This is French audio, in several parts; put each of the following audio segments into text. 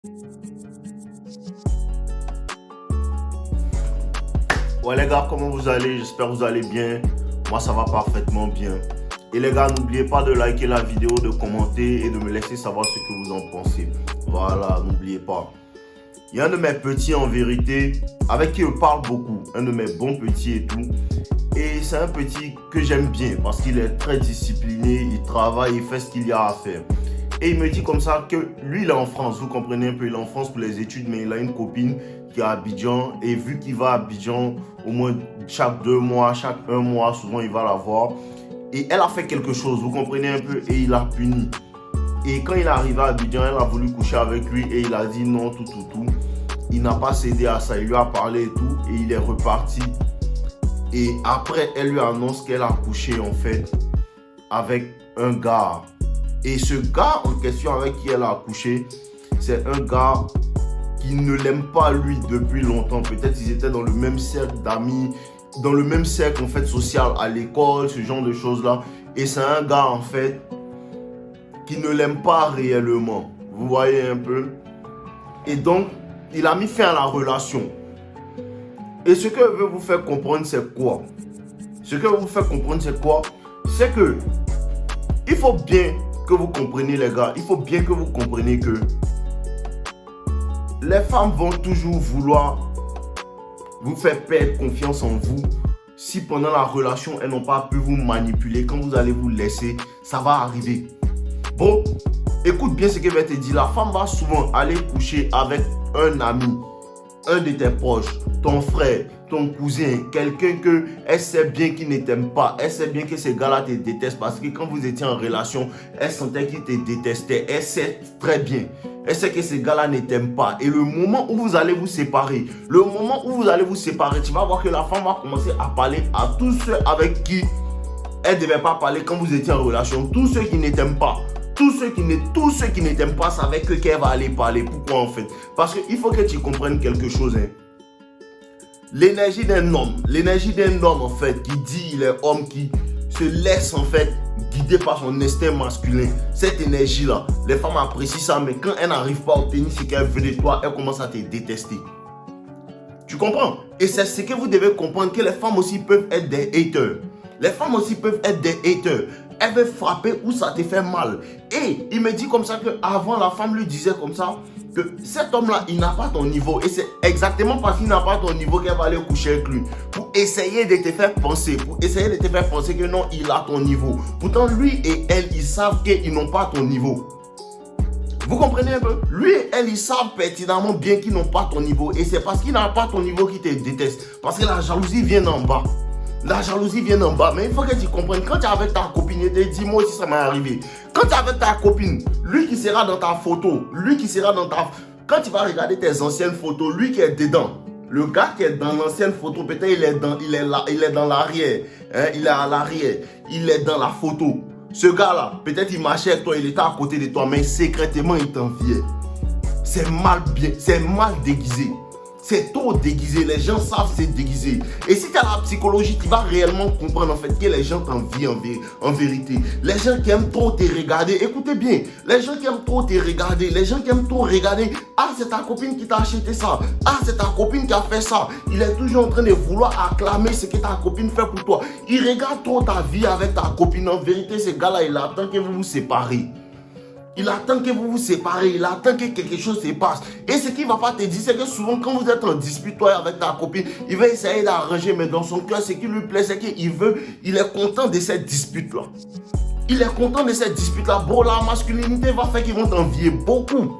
Ouais les gars, comment vous allez? J'espère que vous allez bien. Moi ça va parfaitement bien. Et les gars, n'oubliez pas de liker la vidéo, de commenter et de me laisser savoir ce que vous en pensez. Voilà, n'oubliez pas. Il y a un de mes petits en vérité, avec qui je parle beaucoup. Un de mes bons petits et tout. Et c'est un petit que j'aime bien parce qu'il est très discipliné, il travaille, il fait ce qu'il y a à faire. Et il me dit comme ça que lui, il est en France, vous comprenez un peu, il est en France pour les études, mais il a une copine qui est à Abidjan. Et vu qu'il va à Abidjan, au moins chaque 2 mois, chaque 1 mois, souvent il va la voir. Et elle a fait quelque chose, vous comprenez un peu, et il l'a puni. Et quand il est arrivé à Abidjan, elle a voulu coucher avec lui et il a dit non, tout. Il n'a pas cédé à ça, il lui a parlé et tout, et il est reparti. Et après, elle lui annonce qu'elle a couché en fait avec un gars. Et ce gars en question avec qui elle a couché, c'est un gars qui ne l'aime pas lui depuis longtemps. Peut-être qu'ils étaient dans le même cercle d'amis, dans le même cercle en fait social à l'école, ce genre de choses là. Et c'est un gars en fait qui ne l'aime pas réellement. Vous voyez un peu. Et donc, il a mis fin à la relation. Et ce que je veux vous faire comprendre, c'est quoi? Ce que je veux vous faire comprendre, c'est quoi? C'est que il faut bien que vous compreniez les gars, il faut bien que vous compreniez que les femmes vont toujours vouloir vous faire perdre confiance en vous si pendant la relation, elles n'ont pas pu vous manipuler. Quand vous allez vous laisser, ça va arriver. Bon, écoute bien ce que je vais te dire. La femme va souvent aller coucher avec un ami, un de tes proches, ton frère, ton cousin, quelqu'un que elle sait bien qu'il ne t'aime pas. Elle sait bien que ce gars-là te déteste parce que quand vous étiez en relation, elle sentait qu'il te détestait. Elle sait très bien. Elle sait que ce gars-là ne t'aime pas. Et le moment où vous allez vous séparer, tu vas voir que la femme va commencer à parler à tous ceux avec qui elle ne devait pas parler quand vous étiez en relation. Tous ceux qui ne t'aiment pas. Tous ceux qui ne t'aiment pas savaient que qu'elle va aller parler. Pourquoi en fait? Parce qu'il faut que tu comprennes quelque chose. Hein. L'énergie d'un homme en fait, qui dit il est homme, qui se laisse en fait guider par son instinct masculin. Cette énergie-là, les femmes apprécient ça, mais quand elles n'arrivent pas à obtenir ce qu'elles veulent de toi, elles commencent à te détester. Tu comprends? Et c'est ce que vous devez comprendre, que les femmes aussi peuvent être des haters. Les femmes aussi peuvent être des haters. Elle veut frapper où ça te fait mal. Et il me dit comme ça qu'avant, la femme lui disait comme ça que cet homme-là, il n'a pas ton niveau. Et c'est exactement parce qu'il n'a pas ton niveau qu'elle va aller coucher avec lui. Pour essayer de te faire penser. Que non, il a ton niveau. Pourtant, lui et elle, ils savent qu'ils n'ont pas ton niveau. Vous comprenez un peu? Lui et elle, ils savent pertinemment bien qu'ils n'ont pas ton niveau. Et c'est parce qu'il n'a pas ton niveau qu'ils te détestent. Parce que la jalousie vient d'en bas. La jalousie vient d'en bas, mais il faut que tu comprennes. Quand tu es avec ta copine, et te dis, moi aussi ça m'est arrivé. Quand tu es avec ta copine, lui qui sera dans ta photo, quand tu vas regarder tes anciennes photos, lui qui est dedans, le gars qui est dans l'ancienne photo, peut-être il est dans l'arrière, hein, il est à l'arrière, il est dans la photo. Ce gars-là, peut-être il marchait avec toi, il était à côté de toi, mais secrètement il t'enviait. C'est mal déguisé. C'est trop déguisé, les gens savent c'est déguisé. Et si tu as la psychologie, tu vas réellement comprendre en fait que les gens t'envient en vérité. Les gens qui aiment trop te regarder, écoutez bien, les gens qui aiment trop te regarder, ah c'est ta copine qui t'a acheté ça, ah c'est ta copine qui a fait ça. Il est toujours en train de vouloir acclamer ce que ta copine fait pour toi. Il regarde trop ta vie avec ta copine. En vérité, ce gars-là, il attend que vous vous séparez. Il attend que vous vous séparez, il attend que quelque chose se passe. Et ce qu'il ne va pas te dire, c'est que souvent quand vous êtes en dispute, toi avec ta copine, il va essayer d'arranger, mais dans son cœur, ce qui lui plaît, c'est il est content de cette dispute-là. Il est content de cette dispute-là. Bon, la masculinité va faire qu'ils vont t'envier beaucoup.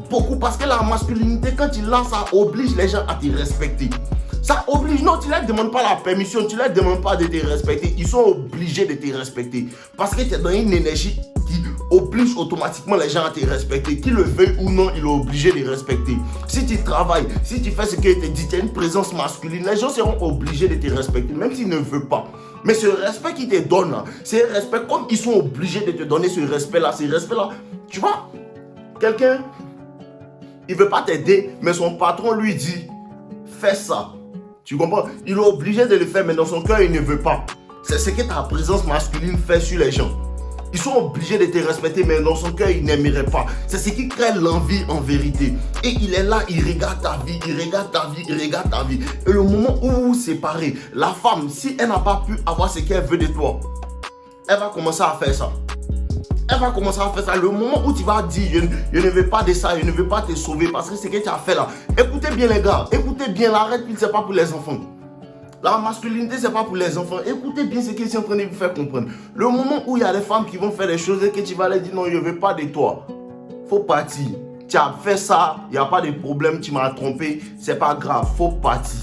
Beaucoup, parce que la masculinité, quand tu l'as, ça oblige les gens à te respecter. Ça oblige, non, tu ne leur demandes pas la permission, tu ne leur demandes pas de te respecter. Ils sont obligés de te respecter. Parce que tu es dans une énergie qui oblige automatiquement les gens à te respecter. Qu'ils le veuillent ou non, il est obligé de respecter. Si tu travailles, si tu fais ce qu'il te dit, tu as une présence masculine, les gens seront obligés de te respecter, même s'ils ne veulent pas. Mais ce respect qu'ils te donnent, c'est un respect comme ils sont obligés de te donner ce respect-là. Tu vois, quelqu'un, il ne veut pas t'aider, mais son patron lui dit, fais ça. Tu comprends? Il est obligé de le faire, mais dans son cœur, il ne veut pas. C'est ce que ta présence masculine fait sur les gens. Ils sont obligés de te respecter, mais dans son cœur, ils n'aimeraient pas. C'est ce qui crée l'envie en vérité. Et il est là, il regarde ta vie, il regarde ta vie, il regarde ta vie. Et le moment où vous vous séparez, la femme, si elle n'a pas pu avoir ce qu'elle veut de toi, elle va commencer à faire ça. Elle va commencer à faire ça. Le moment où tu vas dire, je ne veux pas de ça, je ne veux pas te sauver parce que ce que tu as fait là. Écoutez bien les gars, écoutez bien, la red pill, c'est pas pour les enfants. La masculinité, c'est pas pour les enfants. Écoutez bien ce que je suis en train de vous faire comprendre. Le moment où il y a des femmes qui vont faire des choses et que tu vas leur dire non, je ne veux pas de toi. Faut partir. Tu as fait ça, il n'y a pas de problème, tu m'as trompé, c'est pas grave, faut partir.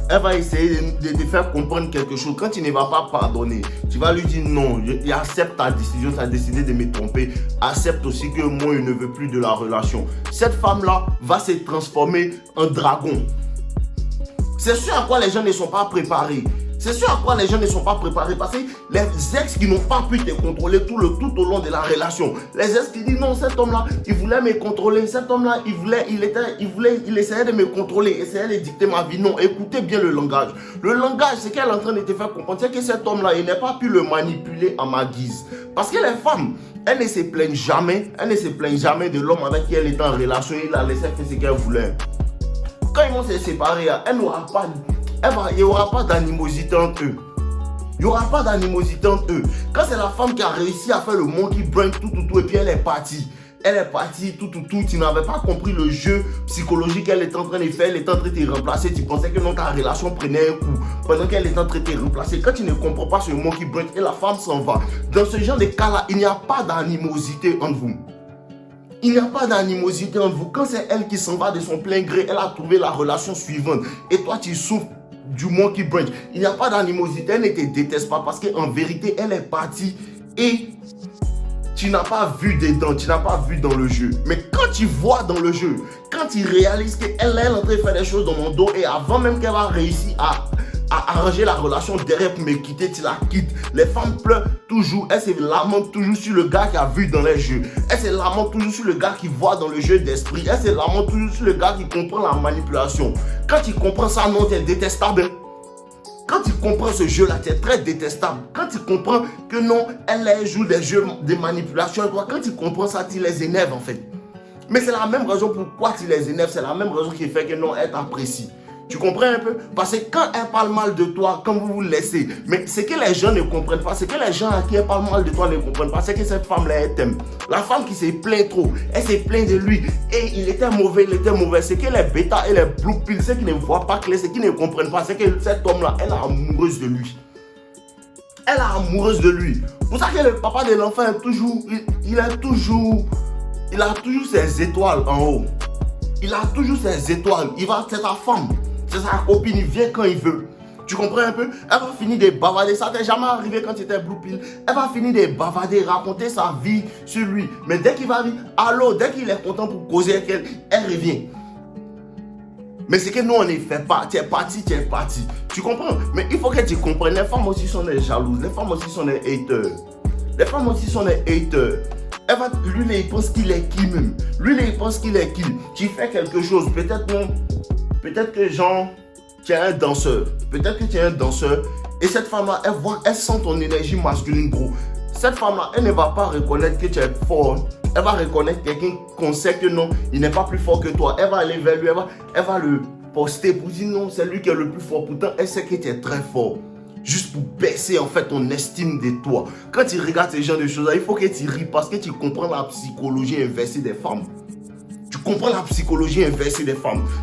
Elle va essayer de te faire comprendre quelque chose. Quand tu ne vas pas pardonner, tu vas lui dire non, il accepte ta décision, tu as décidé de me tromper. Accepte aussi que moi, je ne veux plus de la relation. Cette femme-là va se transformer en dragon. C'est sûr à quoi les gens ne sont pas préparés. C'est sûr à quoi les gens ne sont pas préparés parce que les ex qui n'ont pas pu te contrôler tout au long de la relation. Les ex qui disent non, cet homme-là, il voulait me contrôler. Cet homme-là, il essayait de me contrôler, essayait de dicter ma vie. Non, écoutez bien le langage. Le langage, c'est qu'elle est en train de te faire comprendre, c'est que cet homme-là, il n'a pas pu le manipuler à ma guise. Parce que les femmes, elles ne se plaignent jamais. Elles ne se plaignent jamais de l'homme avec qui elle est en relation. Il a laissé faire ce qu'elle voulait. Quand ils vont se séparer, il n'y aura pas d'animosité entre eux. Il n'y aura pas d'animosité entre eux. Quand c'est la femme qui a réussi à faire le monkey brain, tout, et puis elle est partie. Elle est partie, tout, tu n'avais pas compris le jeu psychologique qu'elle était en train de faire, elle était en train de te remplacer, tu pensais que non, ta relation prenait un coup, pendant qu'elle était en train de te remplacer. Quand tu ne comprends pas ce monkey brain et la femme s'en va, dans ce genre de cas-là, il n'y a pas d'animosité entre vous. Il n'y a pas d'animosité entre vous. Quand c'est elle qui s'en va de son plein gré, elle a trouvé la relation suivante. Et toi, tu souffres du monkey branch. Il n'y a pas d'animosité. Elle ne te déteste pas parce qu'en vérité, elle est partie et tu n'as pas vu dedans, tu n'as pas vu dans le jeu. Mais quand tu vois dans le jeu, quand tu réalises qu'elle est en train de faire des choses dans mon dos et avant même qu'elle va réussir à arranger la relation derrière pour me quitter, tu la quittes. Les femmes pleurent toujours, elles se lamentent toujours sur le gars qui a vu dans les jeux. Elles se lamentent toujours sur le gars qui voit dans le jeu d'esprit. Elles se lamentent toujours sur le gars qui comprend la manipulation. Quand tu comprends ça, non, tu es détestable. Quand tu comprends ce jeu-là, tu es très détestable. Quand tu comprends que non, elle joue des jeux de manipulation, toi, quand tu comprends ça, tu les énerves en fait. Mais c'est la même raison pourquoi tu les énerves, c'est la même raison qui fait que non, elle t'apprécie. Tu comprends un peu? Parce que quand elle parle mal de toi, quand vous vous laissez, mais ce que les gens ne comprennent pas, ce que les gens à qui elle parle mal de toi ne comprennent pas, c'est que cette femme-là, elle t'aime. La femme qui se plaint trop, elle se plaint de lui. Et il était mauvais, C'est que les bêta et les blue pills, ceux qui ne voient pas clair, ceux qui ne comprennent pas, c'est que cet homme-là, elle est amoureuse de lui. Elle est amoureuse de lui. Pour ça que le papa de l'enfant est toujours, il a toujours ses étoiles en haut. Il a toujours ses étoiles. C'est ta femme. C'est sa copine, il vient quand il veut. Tu comprends un peu? Elle va finir de bavarder. Ça t'est jamais arrivé quand tu étais blue pill. Elle va finir de bavarder, raconter sa vie sur lui. Mais dès qu'il va dire allô, dès qu'il est content pour causer avec elle, elle revient. Mais c'est que nous on ne fait pas. Tu es parti. Tu comprends? Mais il faut que tu comprennes. Les femmes aussi sont des jalouses. Les femmes aussi sont des haters. Lui, il pense qu'il est qui même. Tu fais quelque chose. Peut-être que genre, tu es un danseur. Et cette femme-là, elle sent ton énergie masculine, gros. Cette femme-là, elle ne va pas reconnaître que tu es fort. Elle va reconnaître quelqu'un qu'on sait que non, il n'est pas plus fort que toi. Elle va aller vers lui, elle va le poster pour dire non, c'est lui qui est le plus fort. Pourtant, elle sait que tu es très fort. Juste pour baisser en fait ton estime de toi. Quand tu regardes ce genre de choses-là, il faut que tu ris parce que tu comprends la psychologie inversée des femmes.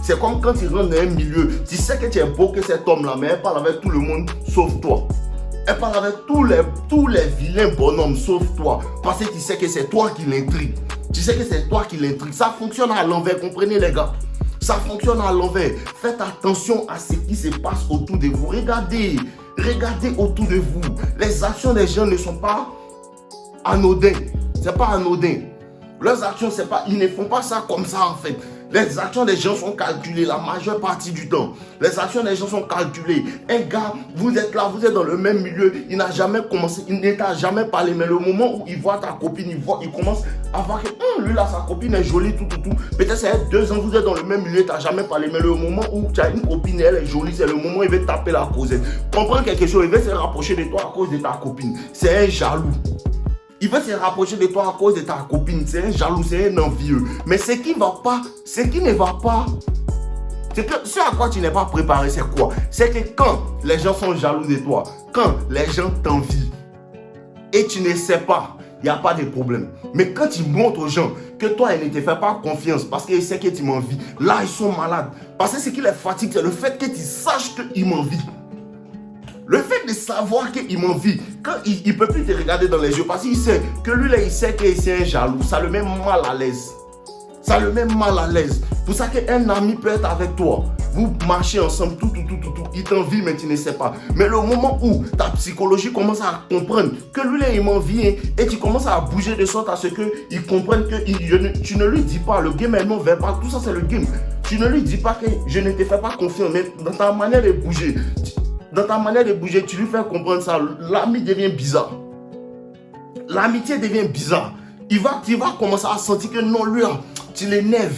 C'est comme quand tu rentres dans un milieu, tu sais que tu es beau que cet homme-là, mais elle parle avec tout le monde sauf toi. Elle parle avec tous les vilains bonhommes sauf toi. Parce que tu sais que c'est toi qui l'intrigue. Ça fonctionne à l'envers, comprenez les gars? Ça fonctionne à l'envers. Faites attention à ce qui se passe autour de vous. Regardez autour de vous. Les actions des gens ne sont pas anodines. C'est pas anodin. Leurs actions, c'est pas, ils ne font pas ça comme ça en fait. Les actions des gens sont calculées la majeure partie du temps. Les actions des gens sont calculées. Un gars, vous êtes là, vous êtes dans le même milieu, il n'a jamais commencé, il ne t'a jamais parlé, mais le moment où il voit ta copine, il commence à voir que lui là, sa copine est jolie, tout. Peut-être ça fait 2 ans, vous êtes dans le même milieu, il t'a jamais parlé, mais le moment où tu as une copine et elle est jolie, c'est le moment où il va taper la causette. Comprends quelque chose, il va se rapprocher de toi à cause de ta copine. C'est un jaloux. Il va se rapprocher de toi à cause de ta copine. C'est un jaloux, c'est un envieux. Mais ce qui ne va pas, c'est que ce à quoi tu n'es pas préparé, c'est quoi? C'est que quand les gens sont jaloux de toi, quand les gens t'envient et tu ne sais pas, il n'y a pas de problème. Mais quand tu montres aux gens que toi, ils ne te font pas confiance parce qu'ils savent que tu m'envies, là, ils sont malades. Parce que ce qui les fatigue, c'est le fait que tu saches qu'ils m'envient. Le fait de savoir qu'il m'envie, quand il ne peut plus te regarder dans les yeux, parce qu'il sait que lui, là, il sait que c'est un jaloux, ça le met mal à l'aise. Ça le met mal à l'aise. Pour ça qu'un ami peut être avec toi. Vous marchez ensemble, tout. Il t'envie, mais tu ne sais pas. Mais le moment où ta psychologie commence à comprendre que lui, là, il m'envie, et tu commences à bouger de sorte à ce qu'il comprenne que tu ne lui dis pas, le game est non verbal, tout ça, c'est le game. Tu ne lui dis pas que je ne te fais pas confiance, mais dans ta manière de bouger, tu lui fais comprendre ça. L'ami devient bizarre. L'amitié devient bizarre. Tu vas commencer à sentir que non, lui là, tu l'énerves.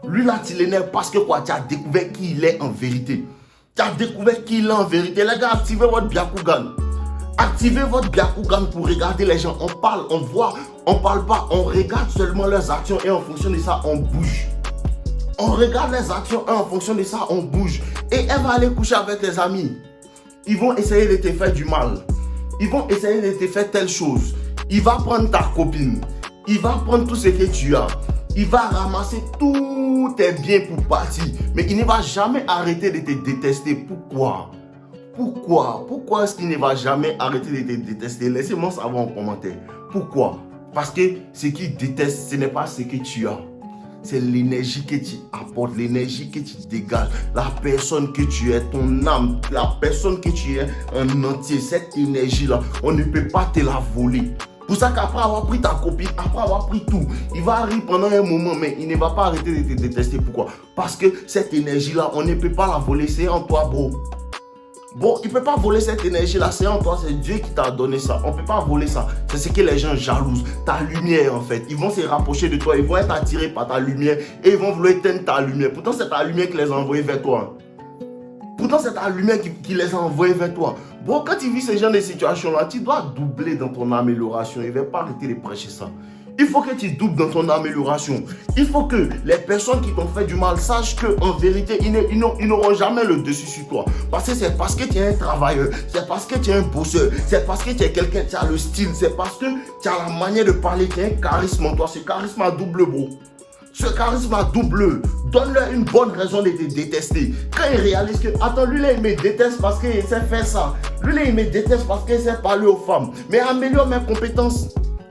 Lui là, tu l'énerves parce que quoi? Tu as découvert qui il est en vérité. Tu as découvert qui il est en vérité. Les gars, activez votre Byakugan. Activez votre Byakugan pour regarder les gens. On parle, on voit, on parle pas. On regarde seulement leurs actions et en fonction de ça, on bouge. On regarde les actions et en fonction de ça, on bouge. Et elle va aller coucher avec tes amis. Ils vont essayer de te faire du mal. Ils vont essayer de te faire telle chose. Il va prendre ta copine. Il va prendre tout ce que tu as. Il va ramasser tous tes biens pour partir. Mais il ne va jamais arrêter de te détester. Pourquoi? Pourquoi est-ce qu'il ne va jamais arrêter de te détester? Laissez-moi savoir en commentaire. Pourquoi? Parce que ce qu'il déteste, ce n'est pas ce que tu as. C'est l'énergie que tu apportes, l'énergie que tu dégages, la personne que tu es, ton âme, la personne que tu es en entier. Cette énergie-là, on ne peut pas te la voler. Pour ça qu'après avoir pris ta copine, après avoir pris tout, il va arriver pendant un moment, mais il ne va pas arrêter de te détester. Pourquoi? Parce que cette énergie-là, on ne peut pas la voler, c'est en toi, bro. Bon, il ne peut pas voler cette énergie-là, c'est en toi, c'est Dieu qui t'a donné ça. On ne peut pas voler ça. C'est ce que les gens jalousent. Ta lumière, en fait. Ils vont se rapprocher de toi, ils vont être attirés par ta lumière et ils vont vouloir éteindre ta lumière. Pourtant, c'est ta lumière qui les a envoyés vers toi. Pourtant, c'est ta lumière qui les a envoyés vers toi. Bon, quand tu vis ce genre de situation-là, tu dois doubler dans ton amélioration. Il ne va pas arrêter de prêcher ça. Il faut que tu doubles dans ton amélioration. Il faut que les personnes qui t'ont fait du mal sachent qu'en vérité, ils n'auront jamais le dessus sur toi. Parce que c'est parce que tu es un travailleur, c'est parce que tu es un bosseur, c'est parce que tu es quelqu'un, tu as le style, c'est parce que tu as la manière de parler, tu as un charisme en toi. Ce charisme à double, bro. Ce charisme à double. Donne-leur une bonne raison de te détester. Quand ils réalisent que, attends, lui là, il me déteste parce qu'il sait faire ça. Lui là, il me déteste parce qu'il sait parler aux femmes. Mais améliore mes compétences.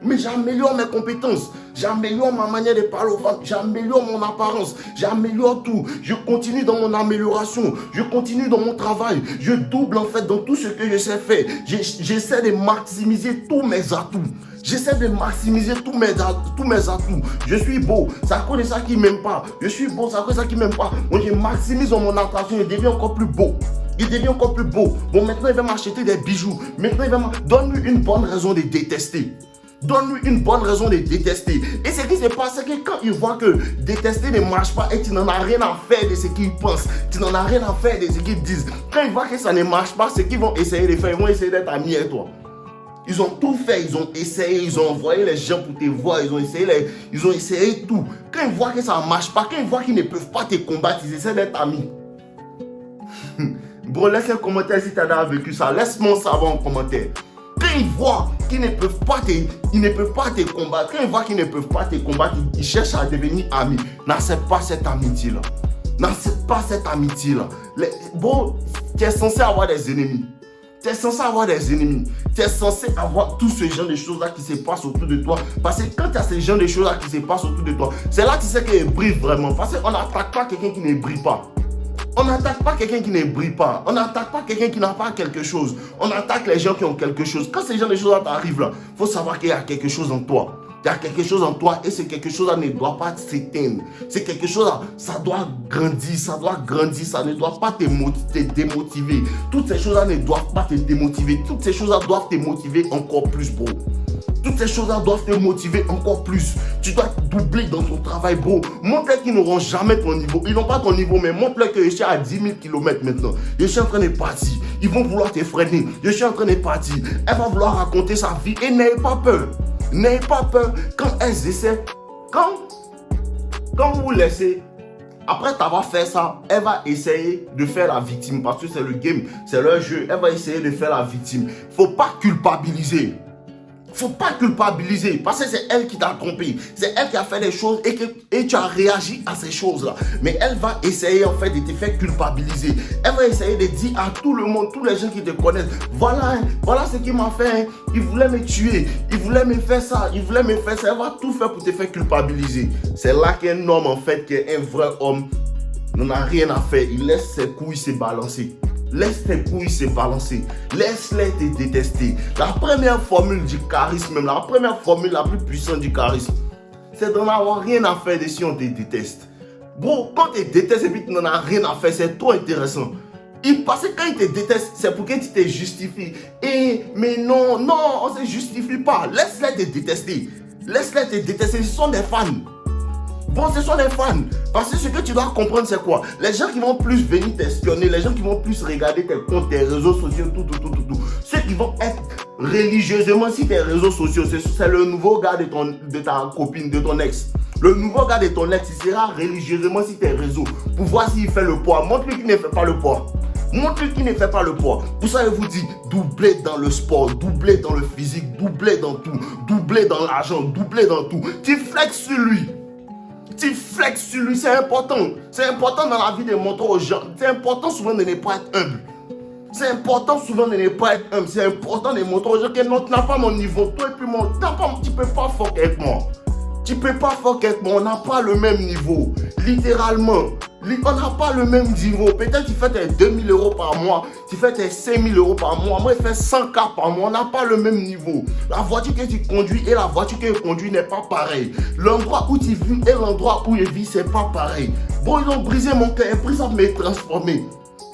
Mais j'améliore mes compétences, j'améliore ma manière de parler aux femmes, j'améliore mon apparence, j'améliore tout. Je continue dans mon amélioration, je continue dans mon travail, je double en fait dans tout ce que je sais faire. J'essaie de maximiser tous mes atouts. J'essaie de maximiser tous mes atouts. Je suis beau, c'est à cause de ça qu'il ne m'aime pas. Je suis beau, c'est à cause de ça qu'il ne m'aime pas. Moi, je maximise mon attention, je deviens encore plus beau. Il devient encore plus beau. Bon, maintenant, il va m'acheter des bijoux. Maintenant, donne-lui une bonne raison de détester. Donne-lui une bonne raison de détester. Et ce qui se passe, c'est que quand ils voient que détester ne marche pas et tu n'en as rien à faire de ce qu'ils pensent, tu n'en as rien à faire de ce qu'ils disent, quand ils voient que ça ne marche pas, ce qu'ils vont essayer de faire, ils vont essayer d'être amis avec toi. Ils ont tout fait, ils ont essayé, ils ont envoyé les gens pour te voir, ils ont essayé tout. Quand ils voient que ça ne marche pas, quand ils voient qu'ils ne peuvent pas te combattre, ils essaient d'être amis. Bro, laisse un commentaire si tu as vécu ça. Laisse-moi savoir en commentaire. Quand ils voient qu'ils ne peuvent pas te combattre, quand ils voient qu'ils ne peuvent pas te combattre, ils cherchent à devenir amis. N'accepte pas cette amitié-là. N'accepte pas cette amitié-là. Bon, tu es censé avoir des ennemis. Tu es censé avoir des ennemis. Tu es censé avoir tout ce genre de choses-là qui se passent autour de toi. Parce que quand tu as ce genre de choses-là qui se passent autour de toi, c'est là que tu sais qu'il brille vraiment. Parce qu'on n'attaque pas quelqu'un qui ne brille pas. On n'attaque pas quelqu'un qui ne brille pas. On n'attaque pas quelqu'un qui n'a pas quelque chose. On attaque les gens qui ont quelque chose. Quand ces gens de choses t'arrivent là, il faut savoir qu'il y a quelque chose en toi. Il y a quelque chose en toi et c'est quelque chose qui ne doit pas s'éteindre. C'est quelque chose, ça doit grandir, ça ne doit pas te démotiver. Toutes ces choses-là ne doivent pas te démotiver. Toutes ces choses-là doivent te motiver encore plus, bro. Toutes ces choses-là doivent te motiver encore plus. Tu dois doubler dans ton travail, bro. Montre-leur qu'ils n'auront jamais ton niveau. Ils n'ont pas ton niveau, mais montre-leur que je suis à 10 000 km maintenant. Je suis en train de partir. Ils vont vouloir te freiner. Je suis en train de partir. Elle va vouloir raconter sa vie et n'ayez pas peur. N'ayez pas peur quand elles essaient. Quand vous laissez, après t'avoir fait ça, elle va essayer de faire la victime parce que c'est le game, c'est leur jeu. Elle va essayer de faire la victime. Faut pas culpabiliser. Faut pas culpabiliser parce que c'est elle qui t'a trompé. C'est elle qui a fait des choses et tu as réagi à ces choses-là. Mais elle va essayer en fait de te faire culpabiliser. Elle va essayer de dire à tout le monde, tous les gens qui te connaissent, voilà ce qu'il m'a fait. Hein. Il voulait me tuer, il voulait me faire ça, il voulait me faire ça. Elle va tout faire pour te faire culpabiliser. C'est là qu'un homme en fait, qu'un vrai homme, n'en a rien à faire. Il laisse ses couilles se balancer. Laisse tes couilles se balancer. Laisse-les te détester. La première formule du charisme, même la première formule la plus puissante du charisme, c'est d'en avoir rien à faire de si on te déteste. Bro, quand tu te détestes et puis tu n'en as rien à faire, c'est trop intéressant. Parce que quand ils te détestent, c'est pour que tu te justifies. Mais non, on ne se justifie pas. Laisse-les te détester. Laisse-les te détester. Ce sont des fans. Bon, ce sont des fans. Parce que ce que tu dois comprendre, c'est quoi? Les gens qui vont plus venir t'espionner, les gens qui vont plus regarder tes comptes, tes réseaux sociaux, tout. Ceux qui vont être religieusement sur tes réseaux sociaux, c'est le nouveau gars de ta copine, de ton ex. Le nouveau gars de ton ex, il sera religieusement sur tes réseaux pour voir s'il fait le poids. Montre-lui qu'il ne fait pas le poids. Montre-lui qu'il ne fait pas le poids. Pour ça, je vous dis, doublez dans le sport, doublez dans le physique, doublez dans tout, doublez dans l'argent, doublez dans tout. Tu flexes sur lui. Tu flexes sur lui, c'est important. C'est important dans la vie de montrer aux gens. C'est important souvent de ne pas être humble. C'est important souvent de ne pas être humble. C'est important de montrer aux gens que non, tu n'as pas mon niveau. Toi et puis moi, tu ne peux pas fuck avec moi. Tu ne peux pas fuck avec moi. On n'a pas le même niveau. Littéralement. On n'a pas le même niveau. Peut-être tu fais tes 2000 € par mois. Tu fais tes 5000 € par mois. Moi, je fais 100 K par mois. On n'a pas le même niveau. La voiture que tu conduis et la voiture que je conduis n'est pas pareil. L'endroit où tu vis et l'endroit où je vis, c'est pas pareil. Bon, ils ont brisé mon cœur et pris ça pour me transformer.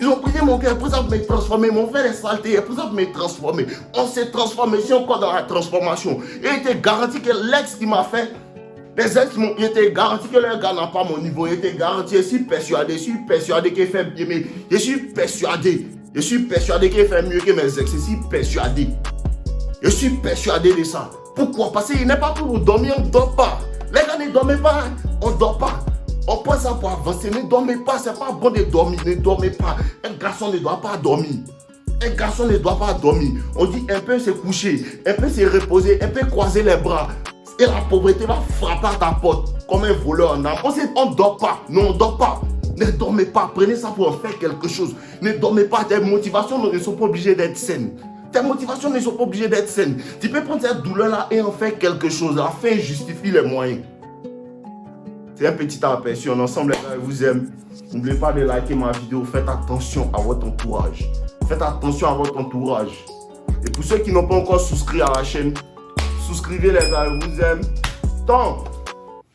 Ils ont brisé mon cœur et pris ça pour me transformer. Ils m'ont fait des saletés et pris ça pour me transformer. On s'est transformé. Si encore dans la transformation. Et il était garanti que l'ex qui m'a fait. Les ex, il était garanti que leur gars n'a pas mon niveau. Il était garanti, je suis persuadé qu'il fait bien. Mais je suis persuadé qu'il fait mieux que mes ex. Je suis persuadé de ça. Pourquoi? Parce qu'il n'est pas pour dormir, on ne dort pas. Les gars ne dorment pas, on ne dort pas. On prend ça pour avancer, ne dormez pas, c'est pas bon de dormir, ne dormez pas. Un garçon ne doit pas dormir. Un garçon ne doit pas dormir. On dit un peu se coucher, un peu se reposer, un peu croiser les bras. Et la pauvreté va frapper à ta porte comme un voleur en âme. On ne dort pas. Non, on ne dort pas. Ne dormez pas. Prenez ça pour en faire quelque chose. Ne dormez pas. Tes motivations ne sont pas obligées d'être saines. Tes motivations ne sont pas obligées d'être saines. Tu peux prendre cette douleur-là et en faire quelque chose. La fin justifie les moyens. C'est un petit aperçu. Ensemble, les gars, je vous aime. N'oubliez pas de liker ma vidéo. Faites attention à votre entourage. Faites attention à votre entourage. Et pour ceux qui n'ont pas encore souscrit à la chaine, souscrivez les gars, je vous aime. Tant.